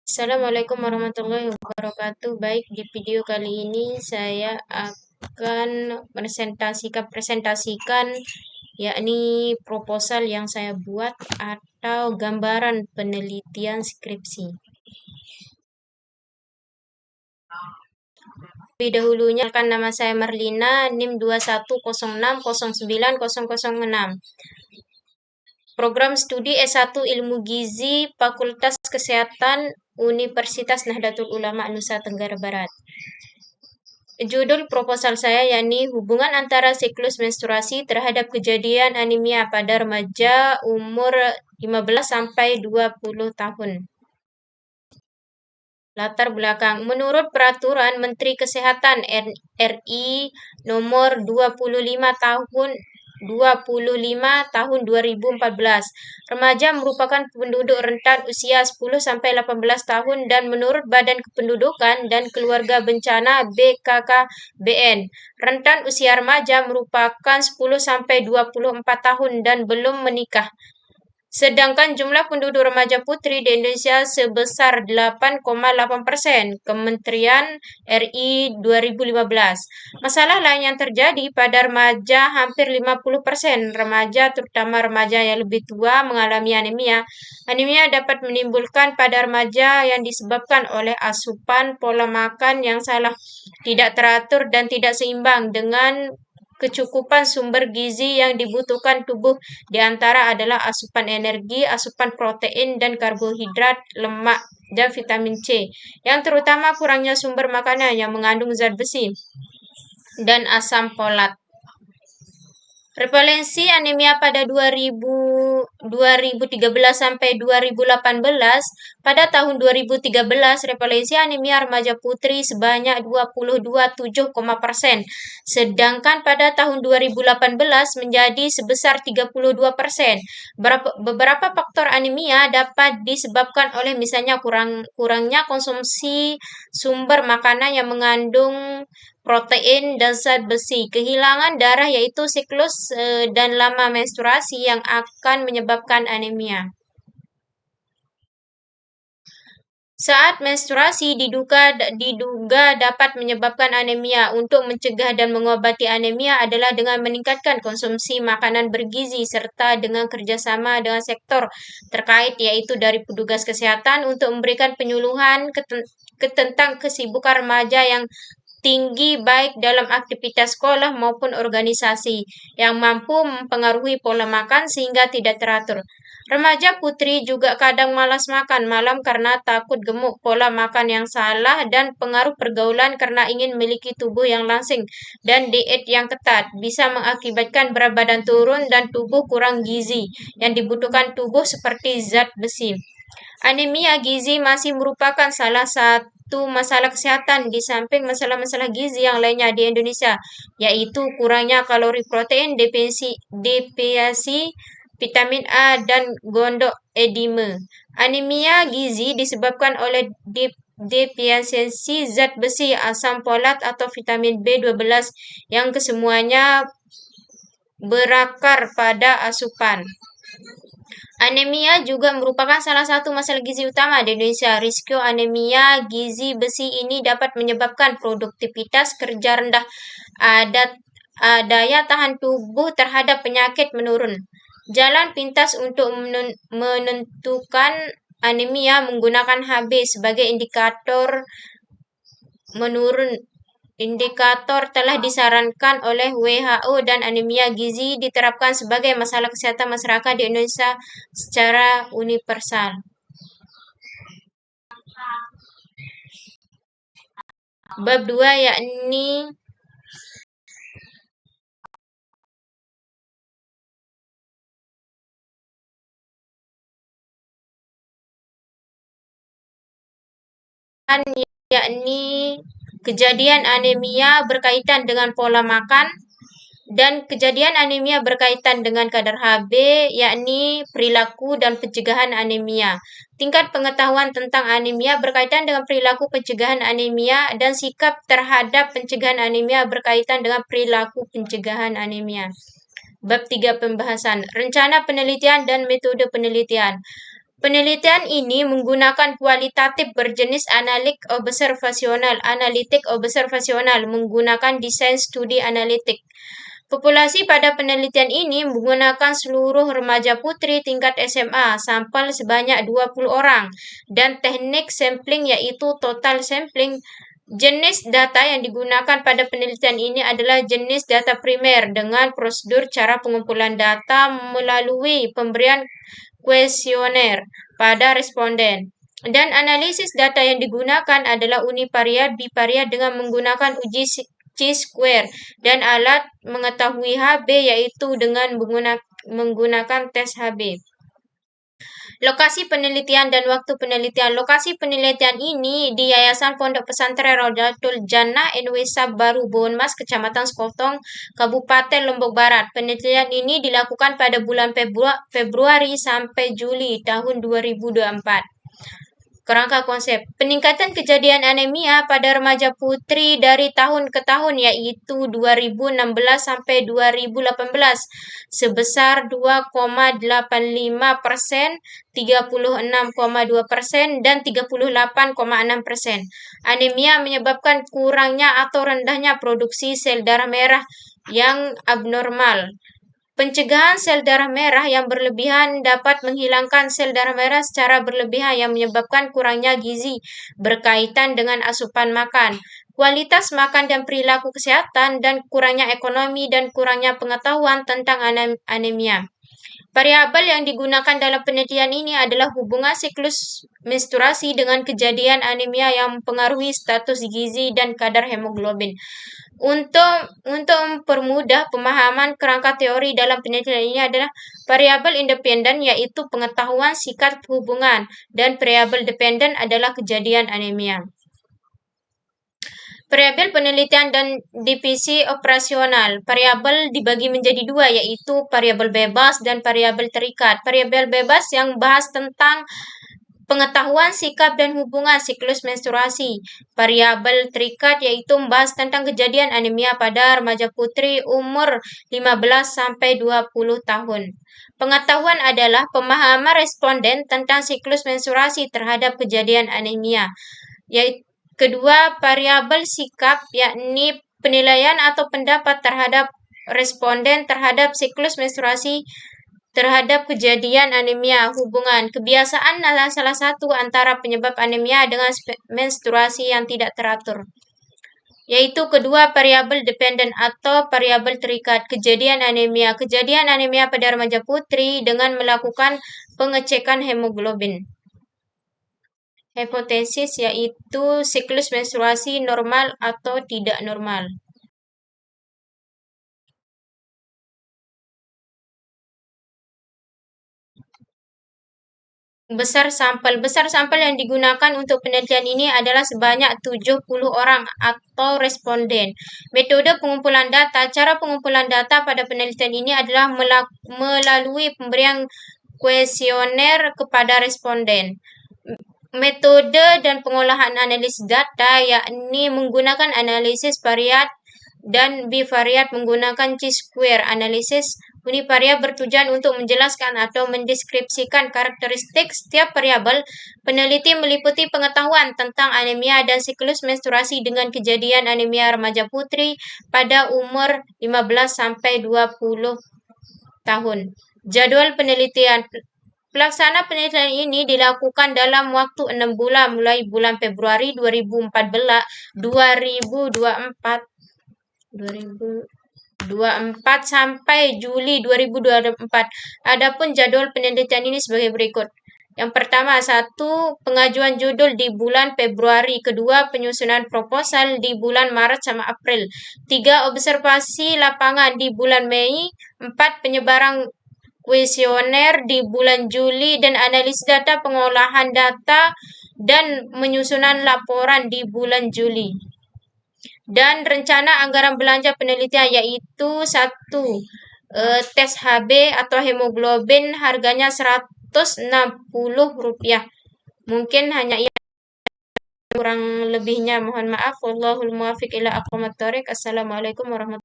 Assalamualaikum warahmatullahi wabarakatuh. Baik, di video kali ini saya akan presentasikan yakni proposal yang saya buat atau gambaran penelitian skripsi. Lebih dahulunya kan nama saya Marlina, NIM 2106090006. Program Studi S1 Ilmu Gizi Fakultas Kesehatan Universitas Nahdlatul Ulama Nusa Tenggara Barat. Judul proposal saya yakni hubungan antara siklus menstruasi terhadap kejadian anemia pada remaja umur 15 sampai 20 tahun. Latar belakang. Menurut Peraturan Menteri Kesehatan RI nomor 25 tahun 2014. Remaja merupakan penduduk rentan usia 10 sampai 18 tahun dan menurut Badan Kependudukan dan Keluarga Bencana BKKBN, rentan usia remaja merupakan 10 sampai 24 tahun dan belum menikah. Sedangkan jumlah penduduk remaja putri di Indonesia sebesar 8,8%, Kementerian RI 2015. Masalah lain yang terjadi pada remaja, hampir 50% remaja, terutama remaja yang lebih tua, mengalami anemia. Anemia dapat menimbulkan pada remaja yang disebabkan oleh asupan pola makan yang salah, tidak teratur, dan tidak seimbang dengan kecukupan sumber gizi yang dibutuhkan tubuh di antara adalah asupan energi, asupan protein dan karbohidrat, lemak, dan vitamin C, yang terutama kurangnya sumber makanan yang mengandung zat besi dan asam folat. Prevalensi anemia pada 2013 sampai 2018. Pada tahun 2013, prevalensi anemia remaja putri sebanyak 22,7%, sedangkan pada tahun 2018 menjadi sebesar 32%. Beberapa faktor anemia dapat disebabkan oleh misalnya kurangnya konsumsi sumber makanan yang mengandung protein dan zat besi, kehilangan darah yaitu siklus dan lama menstruasi yang akan menyebabkan anemia. Saat menstruasi diduga dapat menyebabkan anemia. Untuk mencegah dan mengobati anemia adalah dengan meningkatkan konsumsi makanan bergizi serta dengan kerjasama dengan sektor terkait yaitu dari petugas kesehatan untuk memberikan penyuluhan tentang kesibukan remaja yang tinggi baik dalam aktivitas sekolah maupun organisasi yang mampu mempengaruhi pola makan sehingga tidak teratur. Remaja putri juga kadang malas makan malam karena takut gemuk, pola makan yang salah, dan pengaruh pergaulan karena ingin memiliki tubuh yang langsing dan diet yang ketat bisa mengakibatkan berat badan turun dan tubuh kurang gizi yang dibutuhkan tubuh seperti zat besi. Anemia gizi masih merupakan salah satu masalah kesehatan di samping masalah-masalah gizi yang lainnya di Indonesia, yaitu kurangnya kalori protein, defiasi vitamin A, dan gondok edema. Anemia gizi disebabkan oleh defisiensi zat besi, asam folat, atau vitamin B12 yang kesemuanya berakar pada asupan. Anemia juga merupakan salah satu masalah gizi utama di Indonesia. Risiko anemia gizi besi ini dapat menyebabkan produktivitas kerja rendah, daya tahan tubuh terhadap penyakit menurun. Jalan pintas untuk menentukan anemia menggunakan HB sebagai indikator menurun. Indikator telah disarankan oleh WHO dan anemia gizi diterapkan sebagai masalah kesehatan masyarakat di Indonesia secara universal. Bab 2 yakni kejadian anemia berkaitan dengan pola makan dan kejadian anemia berkaitan dengan kadar HB, yakni perilaku dan pencegahan anemia. Tingkat pengetahuan tentang anemia berkaitan dengan perilaku pencegahan anemia dan sikap terhadap pencegahan anemia berkaitan dengan perilaku pencegahan anemia. Bab 3 pembahasan rencana penelitian dan metode penelitian. Penelitian ini menggunakan kualitatif berjenis analitik observasional menggunakan desain studi analitik. Populasi pada penelitian ini menggunakan seluruh remaja putri tingkat SMA, sampel sebanyak 20 orang, dan teknik sampling yaitu total sampling. Jenis data yang digunakan pada penelitian ini adalah jenis data primer dengan prosedur cara pengumpulan data melalui pemberian kuesioner pada responden. Dan analisis data yang digunakan adalah univariat bivariat dengan menggunakan uji chi-square dan alat mengetahui HB yaitu dengan menggunakan tes HB. Lokasi penelitian dan waktu penelitian. Lokasi penelitian ini di Yayasan Pondok Pesantren Rodatul Jannah NW Baru Bonmas, Kecamatan Sekotong, Kabupaten Lombok Barat. Penelitian ini dilakukan pada bulan Februari sampai Juli tahun 2024. Kerangka konsep peningkatan kejadian anemia pada remaja putri dari tahun ke tahun yaitu 2016 sampai 2018 sebesar 2,85%, 36,2% dan 38,6%. Anemia menyebabkan kurangnya atau rendahnya produksi sel darah merah yang abnormal. Pencegahan sel darah merah yang berlebihan dapat menghilangkan sel darah merah secara berlebihan yang menyebabkan kurangnya gizi berkaitan dengan asupan makan, kualitas makan dan perilaku kesehatan, dan kurangnya ekonomi dan kurangnya pengetahuan tentang anemia. Variabel yang digunakan dalam penelitian ini adalah hubungan siklus menstruasi dengan kejadian anemia yang mempengaruhi status gizi dan kadar hemoglobin. Untuk mempermudah pemahaman kerangka teori dalam penelitian ini adalah variabel independen yaitu pengetahuan sikap hubungan dan variabel dependen adalah kejadian anemia. Variabel penelitian dan divisi operasional. Variabel dibagi menjadi dua yaitu variabel bebas dan variabel terikat. Variabel bebas yang bahas tentang pengetahuan sikap dan hubungan siklus menstruasi. Variabel terikat yaitu membahas tentang kejadian anemia pada remaja putri umur 15 sampai 20 tahun. Pengetahuan adalah pemahaman responden tentang siklus menstruasi terhadap kejadian anemia. Yaitu kedua variabel sikap yakni penilaian atau pendapat terhadap responden terhadap siklus menstruasi terhadap kejadian anemia. Hubungan kebiasaan adalah salah satu antara penyebab anemia dengan menstruasi yang tidak teratur, yaitu kedua variabel dependen atau variabel terikat. Kejadian anemia pada remaja putri dengan melakukan pengecekan hemoglobin. Hipotesis yaitu siklus menstruasi normal atau tidak normal. Besar sampel yang digunakan untuk penelitian ini adalah sebanyak 70 orang atau responden. Metode pengumpulan data. Cara pengumpulan data pada penelitian ini adalah melalui pemberian kuesioner kepada responden. Metode dan pengolahan analisis data yakni menggunakan analisis variat dan bivariat menggunakan chi-square analisis. Univariat bertujuan untuk menjelaskan atau mendeskripsikan karakteristik setiap variabel. Peneliti meliputi pengetahuan tentang anemia dan siklus menstruasi dengan kejadian anemia remaja putri pada umur 15 sampai 20 tahun. Jadwal penelitian. Pelaksana penelitian ini dilakukan dalam waktu 6 bulan mulai bulan Februari 2024 sampai Juli 2024. Adapun jadwal penelitian ini sebagai berikut. Yang pertama, 1. Pengajuan judul di bulan Februari. Kedua, penyusunan proposal di bulan Maret sama April. 3. Observasi lapangan di bulan Mei. 4. Penyebaran kuesioner di bulan Juli dan analisis data pengolahan data dan menyusunan laporan di bulan Juli. Dan rencana anggaran belanja penelitian yaitu 1. Tes HB atau hemoglobin harganya Rp160. Mungkin hanya ia, kurang lebihnya mohon maaf. Wallahul muwaffiq ila aqwamit thoriq. Assalamualaikum warahmatullahi wabarakatuh.